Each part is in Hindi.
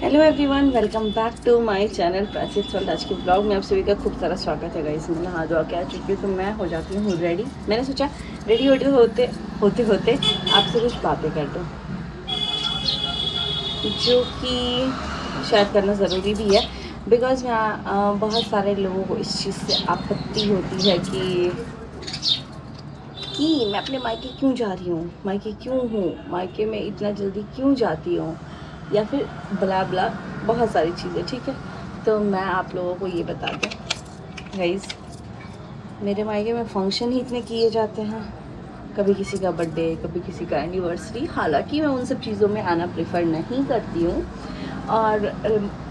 Hello everyone, welcome back to my channel Prachit world. आज के ब्लॉग में आप सभी का खूब सारा स्वागत है गाइस। मैं नहा धो के आ चुकी हूँ तो मैं हो जाती हूँ रेडी। मैंने सोचा रेडी होते होते आपसे कुछ बातें कर दूँ, जो कि शायद करना ज़रूरी भी है। बिकॉज़ यहाँ बहुत सारे लोगों को इस चीज़ से आपत्ति होती है कि मैं अपने मायके क्यों जा रही हूँ, मायके क्यों हूँ, मायके में इतना जल्दी क्यों जाती हूँ, या फिर ब्ला ब्ला बहुत सारी चीज़ें। ठीक है, तो मैं आप लोगों को ये बता दूँ गाइस, मेरे मायके में फ़ंक्शन ही इतने किए जाते हैं, कभी किसी का बर्थडे, कभी किसी का एनिवर्सरी। हालांकि मैं उन सब चीज़ों में आना प्रेफर नहीं करती हूँ, और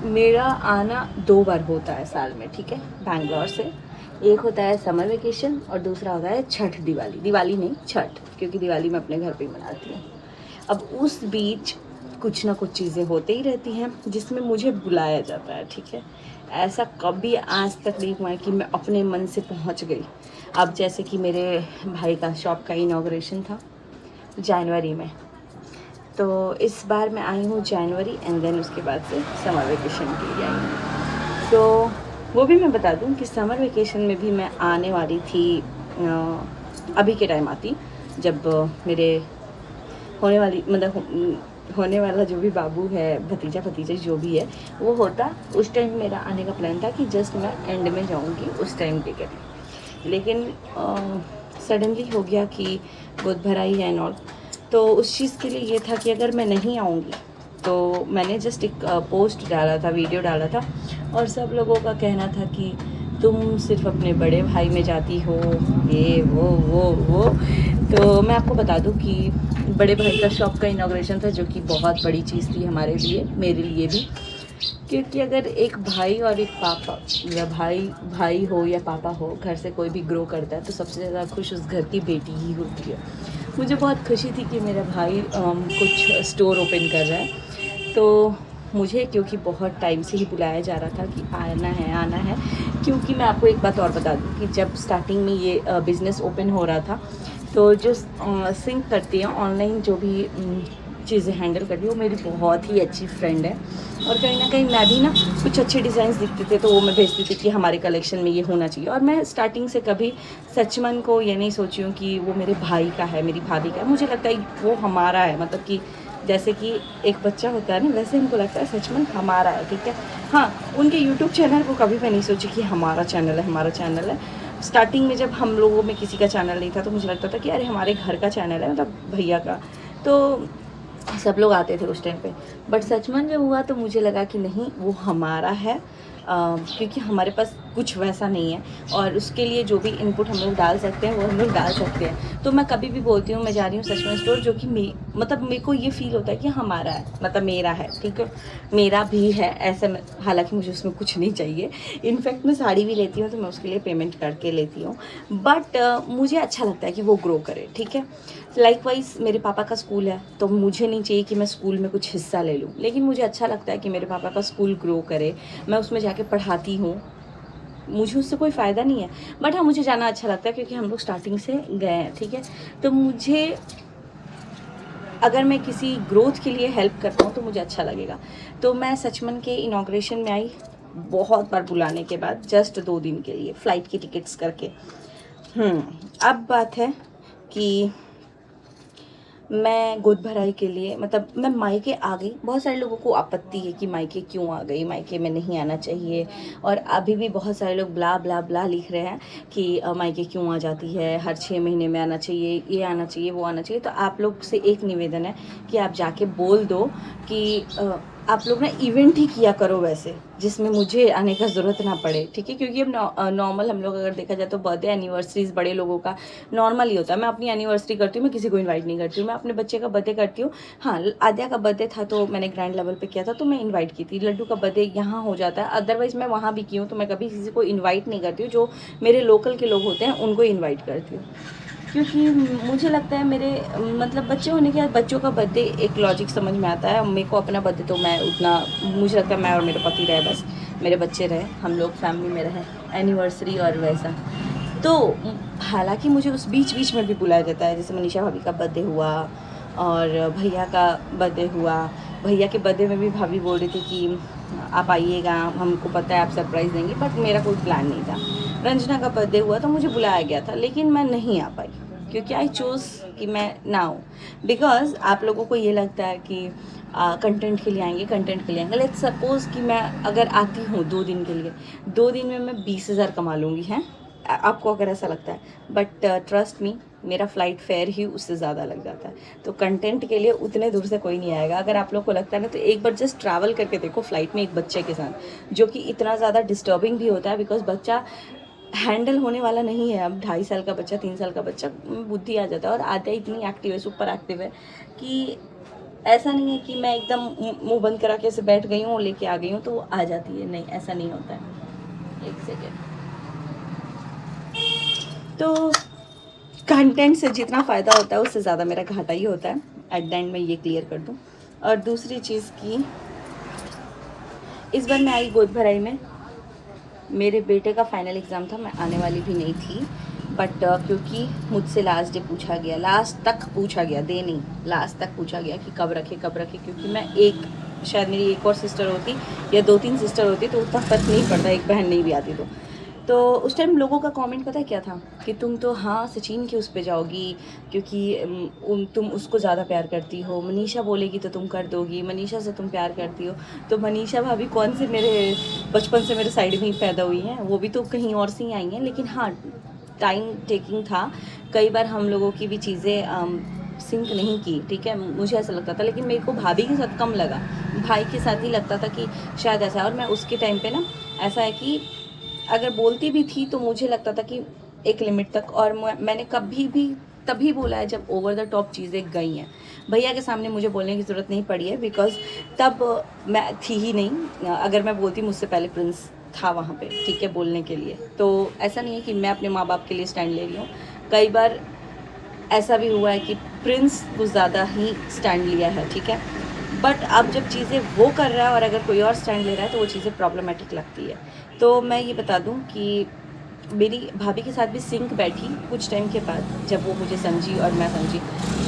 मेरा आना 2 बार होता है साल में। ठीक है, बैंगलोर से एक होता है समर वेकेशन और दूसरा होता है छठ दिवाली नहीं छठ, क्योंकि दिवाली मैं अपने घर पे ही मनाती हूँ। अब उस बीच कुछ ना कुछ चीज़ें होते ही रहती हैं जिसमें मुझे बुलाया जाता है। ठीक है, ऐसा कभी आज तक नहीं हुआ है कि मैं अपने मन से पहुंच गई। अब जैसे कि मेरे भाई का शॉप का इनॉग्रेशन था जनवरी में, तो इस बार मैं आई हूँ जनवरी एंड देन उसके बाद से समर वेकेशन के लिए आई हूँ। तो वो भी मैं बता दूँ कि समर वेकेशन में भी मैं आने वाली थी, अभी के टाइम आती जब मेरे होने वाला जो भी बाबू है, भतीजा जो भी है वो होता, उस टाइम मेरा आने का प्लान था कि जस्ट मैं एंड में जाऊंगी उस टाइम के लिए। लेकिन सडनली हो गया कि गोद भराई है एंड ऑल। तो उस चीज़ के लिए ये था कि अगर मैं नहीं आऊँगी तो मैंने जस्ट एक पोस्ट डाला था, वीडियो डाला था, और सब लोगों का कहना था कि तुम सिर्फ अपने बड़े भाई में जाती हो, ये वो। तो मैं आपको बता दूं कि बड़े भाई का शॉप का इनॉग्रेशन था, जो कि बहुत बड़ी चीज़ थी हमारे लिए, मेरे लिए भी। क्योंकि अगर एक भाई और एक पापा, या भाई हो या पापा हो, घर से कोई भी ग्रो करता है तो सबसे ज़्यादा खुश उस घर की बेटी ही होती है। मुझे बहुत खुशी थी कि मेरा भाई कुछ स्टोर ओपन कर रहा है, तो मुझे क्योंकि बहुत टाइम से ही बुलाया जा रहा था कि आना है। क्योंकि मैं आपको एक बात और बता दूं कि जब स्टार्टिंग में ये बिज़नेस ओपन हो रहा था, तो जो सिंक करती है ऑनलाइन, जो भी चीज़ें हैंडल करती है, वो मेरी बहुत ही अच्छी फ्रेंड है। और कहीं ना कहीं मैं भी ना कुछ अच्छे डिज़ाइंस दिखते थे तो वो मैं भेजती थी कि हमारे कलेक्शन में ये होना चाहिए। और मैं स्टार्टिंग से कभी सचमन को ये नहीं सोची हूँ कि वो मेरे भाई का है, मेरी भाभी का है। मुझे लगता है वो हमारा है, मतलब कि जैसे कि एक बच्चा होता है ना, वैसे हमको लगता है सचमन हमारा है। ठीक है, हाँ, उनके यूट्यूब चैनल को कभी मैं नहीं सोची कि हमारा चैनल है। स्टार्टिंग में जब हम लोगों में किसी का चैनल नहीं था तो मुझे लगता था कि अरे हमारे घर का चैनल है, मतलब भैया का। तो सब लोग आते थे उस टाइम पे, बट सचमन जब हुआ तो मुझे लगा कि नहीं, वो हमारा है। क्योंकि हमारे पास कुछ वैसा नहीं है, और उसके लिए जो भी इनपुट हम लोग डाल सकते हैं वो हम लोग डाल सकते हैं। तो मैं कभी भी बोलती हूँ मैं जा रही हूँ सचमन स्टोर, जो कि मतलब मेरे को ये फील होता है कि हमारा है, मतलब मेरा है। ठीक है, मेरा भी है ऐसे में, हालांकि मुझे उसमें कुछ नहीं चाहिए। इनफैक्ट मैं साड़ी भी लेती हूँ तो मैं उसके लिए पेमेंट करके लेती हूँ, बट मुझे अच्छा लगता है कि वो ग्रो करे। ठीक है, लाइकवाइज मेरे पापा का स्कूल है, तो मुझे नहीं चाहिए कि मैं स्कूल में कुछ हिस्सा ले लूँ, लेकिन मुझे अच्छा लगता है कि मेरे पापा का स्कूल ग्रो करे, मैं उसमें जाके पढ़ाती हूँ। मुझे उससे कोई फ़ायदा नहीं है, बट हाँ, मुझे जाना अच्छा लगता है क्योंकि हम लोग स्टार्टिंग से गए हैं। ठीक है, तो मुझे, अगर मैं किसी ग्रोथ के लिए हेल्प करता हूँ तो मुझे अच्छा लगेगा। तो मैं सचमन के इनॉग्रेशन में आई, बहुत बार बुलाने के बाद, जस्ट 2 दिन के लिए फ़्लाइट की टिकट्स करके। अब बात है कि मैं गोद भराई के लिए, मतलब मैं मायके आ गई। बहुत सारे लोगों को आपत्ति है कि मायके क्यों आ गई, मायके में नहीं आना चाहिए। और अभी भी बहुत सारे लोग ब्ला ब्ला ब्ला लिख रहे हैं कि मायके क्यों आ जाती है, हर 6 महीने में आना चाहिए, ये आना चाहिए, वो आना चाहिए। तो आप लोग से एक निवेदन है कि आप जाके बोल दो कि आप लोग ना इवेंट ही किया करो वैसे, जिसमें मुझे आने का ज़रूरत ना पड़े। ठीक है, क्योंकि अब नॉर्मल हम लोग अगर देखा जाए तो बर्थडे एनिवर्सरीज बड़े लोगों का नॉर्मल ही होता है। मैं अपनी एनिवर्सरी करती हूँ, मैं किसी को इनवाइट नहीं करती हूँ। मैं अपने बच्चे का बर्थडे करती हूँ। हाँ, आद्या का बर्थडे था तो मैंने ग्रैंड लेवल पे किया था तो मैं इनवाइट की थी। लड्डू का बर्थडे यहाँ हो जाता है, अदरवाइज़ मैं वहाँ भी की हूँ, तो मैं कभी किसी को इन्वाइट नहीं करती हूँ। जो मेरे लोकल के लोग होते हैं उनको इन्वाइट करती हूँ, क्योंकि मुझे लगता है मेरे, मतलब बच्चे होने के बाद बच्चों का बर्थडे एक लॉजिक समझ में आता है। मेरे को अपना बर्थडे तो मैं उतना, मुझे लगता है मैं और मेरे पति रहे, बस मेरे बच्चे रहे, हम लोग फैमिली में रहे, एनिवर्सरी और वैसा। तो हालांकि मुझे उस बीच में भी बुलाया जाता है, जैसे मनीषा भाभी का बर्थडे हुआ और भैया का बर्थडे हुआ, भैया के बर्थडे में भी भाभी बोल रही थी कि आप आइएगा, हमको पता है आप सरप्राइज़ देंगे, बट मेरा कोई प्लान नहीं था। रंजना का बर्थडे हुआ तो मुझे बुलाया गया था, लेकिन मैं नहीं आ पाई क्योंकि आई चूज़ कि मैं ना आऊँ। बिकॉज़ आप लोगों को ये लगता है कि कंटेंट के लिए आएंगे, कंटेंट के लिए आएंगे। लेट्स सपोज़ कि मैं अगर आती हूँ 2 दिन के लिए, 2 दिन में मैं 20,000 कमा लूँगी, हैं? आपको अगर ऐसा लगता है, बट ट्रस्ट मी, मेरा फ़्लाइट फेयर ही उससे ज़्यादा लग जाता है। तो कंटेंट के लिए उतने दूर से कोई नहीं आएगा। अगर आप लोग को लगता है ना, तो एक बार जस्ट ट्रैवल करके देखो फ्लाइट में एक बच्चे के साथ, जो कि इतना ज़्यादा डिस्टर्बिंग भी होता है, बिकॉज बच्चा हैंडल होने वाला नहीं है। अब 2.5 साल का बच्चा, 3 साल का बच्चा, बुद्धि आ जाता है, और आते इतनी एक्टिव है, सुपर एक्टिव है कि ऐसा नहीं है कि मैं एकदम मुंह बंद करा के ऐसे बैठ गई हूँ, लेके आ गई हूँ तो वो आ जाती है। नहीं, ऐसा नहीं होता है। एक सेकेंड। तो कंटेंट से जितना फ़ायदा होता है उससे ज़्यादा मेरा घाटा ही होता है। एट द एंड मैं ये क्लियर कर दूँ। और दूसरी चीज़ की, इस बार मैं आई गोद भराई में, मेरे बेटे का फाइनल एग्ज़ाम था, मैं आने वाली भी नहीं थी, बट क्योंकि मुझसे लास्ट डे पूछा गया, लास्ट तक पूछा गया, डे नहीं, लास्ट तक पूछा गया कि कब रखे कब रखे, क्योंकि मैं एक, शायद मेरी एक और सिस्टर होती या 2-3 सिस्टर होती तो उतना फर्क नहीं पड़ता, एक बहन नहीं भी आती तो उस टाइम लोगों का कमेंट पता है क्या था कि तुम तो हाँ सचिन की उस पे जाओगी क्योंकि तुम उसको ज़्यादा प्यार करती हो, मनीषा बोलेगी तो तुम कर दोगी, मनीषा से तुम प्यार करती हो। तो मनीषा भाभी कौन से मेरे बचपन से मेरे साइड में ही पैदा हुई हैं, वो भी तो कहीं और से ही आई हैं, लेकिन हाँ टाइम टेकिंग था। कई बार हम लोगों की भी चीज़ें सिंक नहीं की, ठीक है, मुझे ऐसा लगता था, लेकिन मेरे को भाभी के साथ कम लगा, भाई के साथ ही लगता था कि शायद ऐसा। और मैं उसके टाइम पे ना, ऐसा है कि अगर बोलती भी थी तो मुझे लगता था कि एक लिमिट तक, और मैंने कभी भी तभी बोला है जब ओवर द टॉप चीज़ें गई हैं। भैया के सामने मुझे बोलने की ज़रूरत नहीं पड़ी है, बिकॉज़ तब मैं थी ही नहीं। अगर मैं बोलती, मुझसे पहले प्रिंस था वहाँ पे, ठीक है, बोलने के लिए। तो ऐसा नहीं है कि मैं अपने माँ बाप के लिए स्टैंड ले रही हूँ। कई बार ऐसा भी हुआ है कि प्रिंस कुछ ज़्यादा ही स्टैंड लिया है, ठीक है, बट अब जब चीज़ें वो कर रहा है और अगर कोई और स्टैंड ले रहा है तो वो चीज़ें प्रॉब्लमेटिक लगती है। तो मैं ये बता दूं कि मेरी भाभी के साथ भी सिंक बैठी कुछ टाइम के बाद, जब वो मुझे समझी और मैं समझी।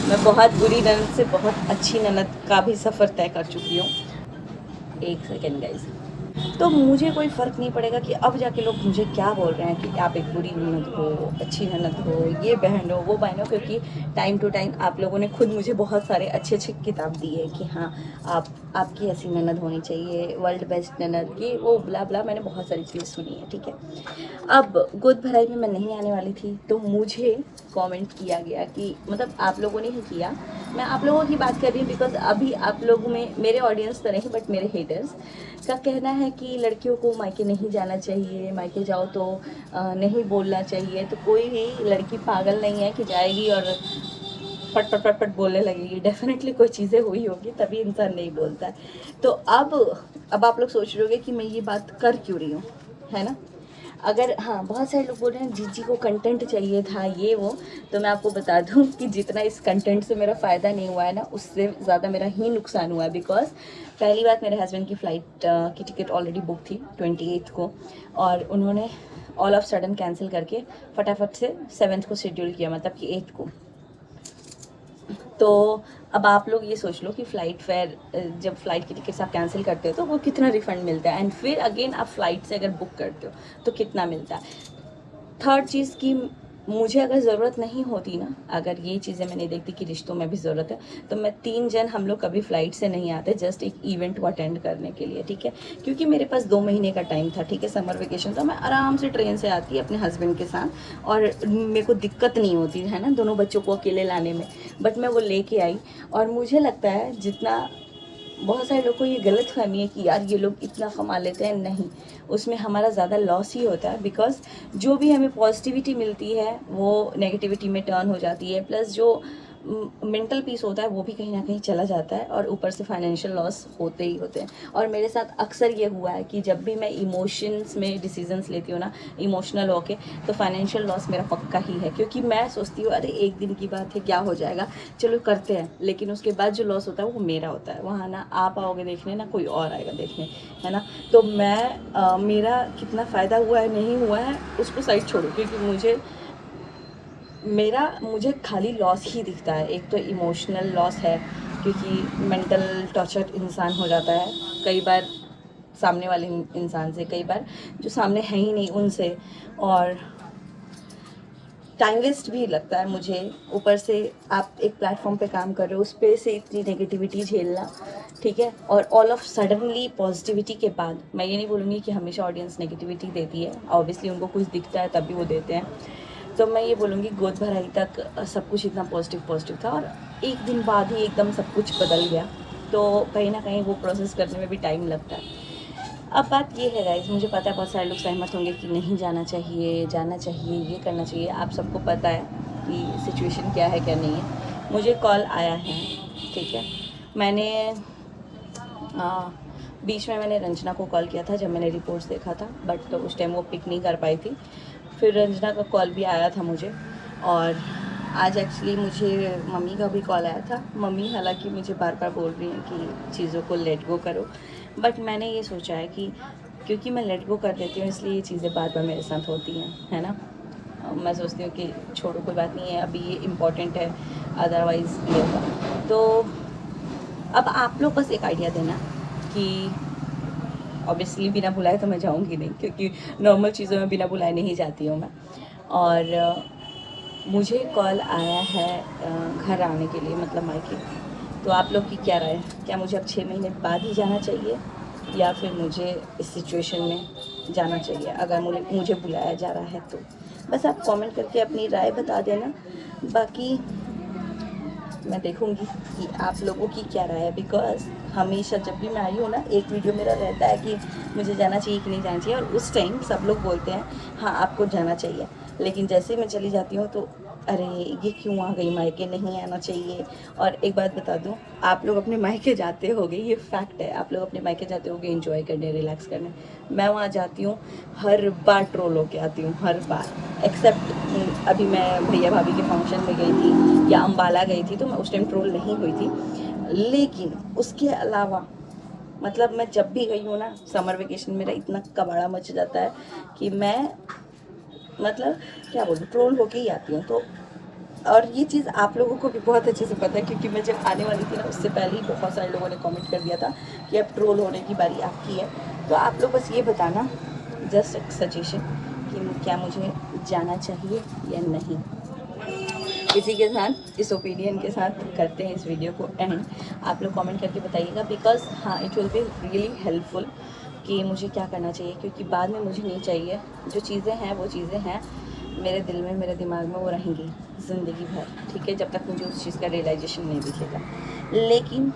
मैं बहुत बुरी ननद से बहुत अच्छी ननद का भी सफ़र तय कर चुकी हूँ। एक सेकेंड गाइस। तो मुझे कोई फ़र्क नहीं पड़ेगा कि अब जाके लोग मुझे क्या बोल रहे हैं कि आप एक बुरी ननद हो, अच्छी ननद हो, ये बहन हो, वो बहन हो, क्योंकि टाइम टू टाइम आप लोगों ने खुद मुझे बहुत सारे अच्छे अच्छे किताब दी है कि हाँ आपकी ऐसी ननद होनी चाहिए, वर्ल्ड बेस्ट ननद, ये वो ब्ला ब्ला, मैंने बहुत सारी चीज़ें सुनी है, ठीक है। अब गोद भराई में मैं नहीं आने वाली थी तो मुझे कमेंट किया गया कि, मतलब आप लोगों ने ही किया, मैं आप लोगों की बात कर रही हूँ बिकॉज अभी आप लोगों में, मेरे ऑडियंस तो नहीं बट मेरे हेटर्स का कहना है कि लड़कियों को मायके नहीं जाना चाहिए, मायके जाओ तो नहीं बोलना चाहिए। तो कोई भी लड़की पागल नहीं है कि जाएगी और पट पट पट पट बोलने लगेगी। डेफिनेटली कोई चीज़ें हुई होगी तभी इंसान नहीं बोलता है। तो अब आप लोग सोच रहे होगे कि मैं ये बात कर क्यों रही हूँ, है ना। अगर हाँ, बहुत सारे लोग बोल रहे हैं जीजी को कंटेंट चाहिए था, ये वो, तो मैं आपको बता दूं कि जितना इस कंटेंट से मेरा फ़ायदा नहीं हुआ है ना, उससे ज़्यादा मेरा ही नुकसान हुआ है। बिकॉज पहली बात, मेरे हस्बैंड की फ़्लाइट की टिकट ऑलरेडी बुक थी 28 को, और उन्होंने ऑल ऑफ सडन कैंसिल करके फटाफट से 7th को शेड्यूल किया, मतलब कि 8 को। तो अब आप लोग ये सोच लो कि फ़्लाइट फेयर, जब फ़्लाइट की टिकट्स आप कैंसिल करते हो तो वो कितना रिफ़ंड मिलता है, एंड फिर अगेन आप फ़्लाइट से अगर बुक करते हो तो कितना मिलता है। थर्ड चीज़ की, मुझे अगर ज़रूरत नहीं होती ना, अगर ये चीज़ें मैं नहीं देखती कि रिश्तों में भी ज़रूरत है, तो मैं 3 जन हम लोग कभी फ़्लाइट से नहीं आते जस्ट एक इवेंट को अटेंड करने के लिए, ठीक है। क्योंकि मेरे पास 2 महीने का टाइम था, ठीक है, समर वेकेशन था, मैं आराम से ट्रेन से आती अपने हस्बैंड के साथ, और मेरे को दिक्कत नहीं होती है ना दोनों बच्चों को अकेले लाने में। बट मैं वो लेके आई, और मुझे लगता है जितना, बहुत सारे लोग को ये गलत फहमी है कि यार ये लोग इतना कमा लेते हैं, नहीं, उसमें हमारा ज़्यादा लॉस ही होता है। बिकॉज जो भी हमें पॉजिटिविटी मिलती है वो नेगेटिविटी में टर्न हो जाती है, प्लस जो मेंटल पीस होता है वो भी कहीं ना कहीं चला जाता है, और ऊपर से फाइनेंशियल लॉस होते ही होते हैं। और मेरे साथ अक्सर ये हुआ है कि जब भी मैं इमोशंस में डिसीजंस लेती हूँ ना, इमोशनल होके, तो फाइनेंशियल लॉस मेरा पक्का ही है, क्योंकि मैं सोचती हूँ अरे एक दिन की बात है, क्या हो जाएगा, चलो करते हैं, लेकिन उसके बाद जो लॉस होता है वो मेरा होता है। वहाँ ना आप आओगे देखने, ना कोई और आएगा देखने, है ना। तो मेरा कितना फ़ायदा हुआ है नहीं हुआ है उसको साइड छोड़ो, क्योंकि मुझे खाली लॉस ही दिखता है। एक तो इमोशनल लॉस है, क्योंकि मेंटल टॉर्चर इंसान हो जाता है कई बार सामने वाले इंसान से, कई बार जो सामने है ही नहीं उनसे, और टाइम वेस्ट भी लगता है मुझे। ऊपर से आप एक प्लेटफॉर्म पे काम कर रहे हो, उस पर से इतनी नेगेटिविटी झेलना, ठीक है, और ऑल ऑफ सडनली पॉजिटिविटी के बाद, मैं ये नहीं बोलूँगी कि हमेशा ऑडियंस नेगेटिविटी देती है, ऑब्वियसली उनको कुछ दिखता है तभी वो देते हैं, तो मैं ये बोलूँगी गोद भराई तक सब कुछ इतना पॉजिटिव था और एक दिन बाद ही एकदम सब कुछ बदल गया, तो कहीं ना कहीं वो प्रोसेस करने में भी टाइम लगता है। अब बात ये है गाइस, मुझे पता है बहुत सारे लोग सहमत होंगे कि नहीं जाना चाहिए, जाना चाहिए, ये करना चाहिए, आप सबको पता है कि सिचुएशन क्या है क्या नहीं है। मुझे कॉल आया है, ठीक है, मैंने बीच में मैंने रंजना को कॉल किया था जब मैंने रिपोर्ट्स देखा था, बट तो उस टाइम वो पिक नहीं कर पाई थी। फिर रंजना का कॉल भी आया था मुझे, और आज एक्चुअली मुझे मम्मी का भी कॉल आया था। मम्मी हालांकि मुझे बार बार बोल रही हैं कि चीज़ों को लेट गो करो, बट मैंने ये सोचा है कि क्योंकि मैं लेट गो कर देती हूँ इसलिए ये चीज़ें बार बार मेरे साथ होती हैं, है ना। मैं सोचती हूँ कि छोड़ो कोई बात नहीं है, अभी ये इम्पॉर्टेंट है, अदरवाइज़ ये होगा। तो अब आप लोग बस एक आइडिया देना कि ऑब्वियसली बिना बुलाए तो मैं जाऊंगी नहीं, क्योंकि नॉर्मल चीज़ों में बिना बुलाए नहीं जाती हूँ मैं। और मुझे कॉल आया है घर आने के लिए, मतलब मायके। तो आप लोग की क्या राय है, क्या मुझे अब 6 महीने बाद ही जाना चाहिए या फिर मुझे इस सिचुएशन में जाना चाहिए? अगर मुझे बुलाया जा रहा है तो बस आप कमेंट करके अपनी राय बता देना। बाकी मैं देखूंगी कि आप लोगों की क्या राय है, बिकॉज हमेशा जब भी मैं आई हूँ ना, एक वीडियो मेरा रहता है कि मुझे जाना चाहिए कि नहीं जाना चाहिए, और उस टाइम सब लोग बोलते हैं हाँ आपको जाना चाहिए, लेकिन जैसे मैं चली जाती हूँ तो अरे ये क्यों आ गई मायके, नहीं आना चाहिए। और एक बात बता दूँ, आप लोग अपने मायके जाते होगे, ये फैक्ट है, आप लोग अपने मायके जाते होगे एंजॉय करने, रिलैक्स करने। मैं वहाँ जाती हूँ, हर बार ट्रोल होके आती हूँ, हर बार, एक्सेप्ट अभी मैं भैया भाभी के फंक्शन में गई थी या अम्बाला गई थी, तो मैं उस टाइम ट्रोल नहीं हुई थी। लेकिन उसके अलावा मतलब मैं जब भी गई हूँ ना, समर वेकेशन मेरा इतना कबाड़ा मच जाता है कि मैं मतलब क्या बोलूँ, ट्रोल होके ही आती हूँ। तो और ये चीज़ आप लोगों को भी बहुत अच्छे से पता है, क्योंकि मैं जब आने वाली थी ना, उससे पहले ही बहुत सारे लोगों ने कमेंट कर दिया था कि अब ट्रोल होने की बारी आपकी है। तो आप लोग बस ये बताना, जस्ट एक सजेशन, कि क्या मुझे जाना चाहिए या नहीं। इसी के साथ, इस ओपिनियन के साथ करते हैं इस वीडियो को एंड। आप लोग कमेंट करके बताइएगा, बिकॉज हाँ it will be really helpful कि मुझे क्या करना चाहिए, क्योंकि बाद में मुझे नहीं चाहिए। जो चीज़ें हैं वो चीज़ें हैं, मेरे दिल में, मेरे दिमाग में वो रहेंगी ज़िंदगी भर, ठीक है, जब तक मुझे उस चीज़ का रियलाइजेशन नहीं दिखेगा। लेकिन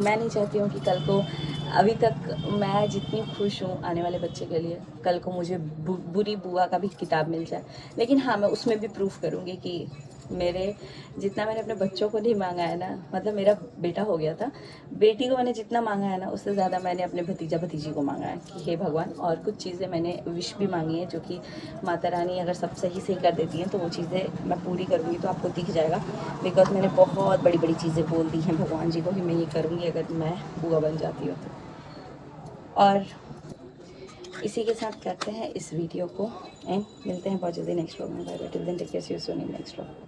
मैं नहीं चाहती हूँ कि कल को, अभी तक मैं जितनी खुश हूँ आने वाले बच्चे के लिए, कल को मुझे बुरी बुआ का भी किताब मिल जाए। लेकिन हाँ, मैं उसमें भी प्रूफ करूँगी कि मेरे जितना मैंने अपने बच्चों को नहीं मांगा है ना, मतलब मेरा बेटा हो गया था, बेटी को मैंने जितना मांगा है ना, उससे ज़्यादा मैंने अपने भतीजा भतीजी को मांगा है कि हे भगवान। और कुछ चीज़ें मैंने विश भी मांगी है, जो कि माता रानी अगर सब सही कर देती हैं तो वो चीज़ें मैं पूरी करूँगी, तो आपको दिख जाएगा। बिकॉज मैंने बहुत बड़ी बड़ी चीज़ें बोल दी हैं भगवान जी को कि मैं ये करूँगी अगर मैं बुआ बन जाती हूँ तो। और इसी के साथ करते हैं इस वीडियो को एंड मिलते हैं बहुत जल्दी नेक्स्ट व्लॉग में। Bye bye, till then take care, see you soon in next vlog.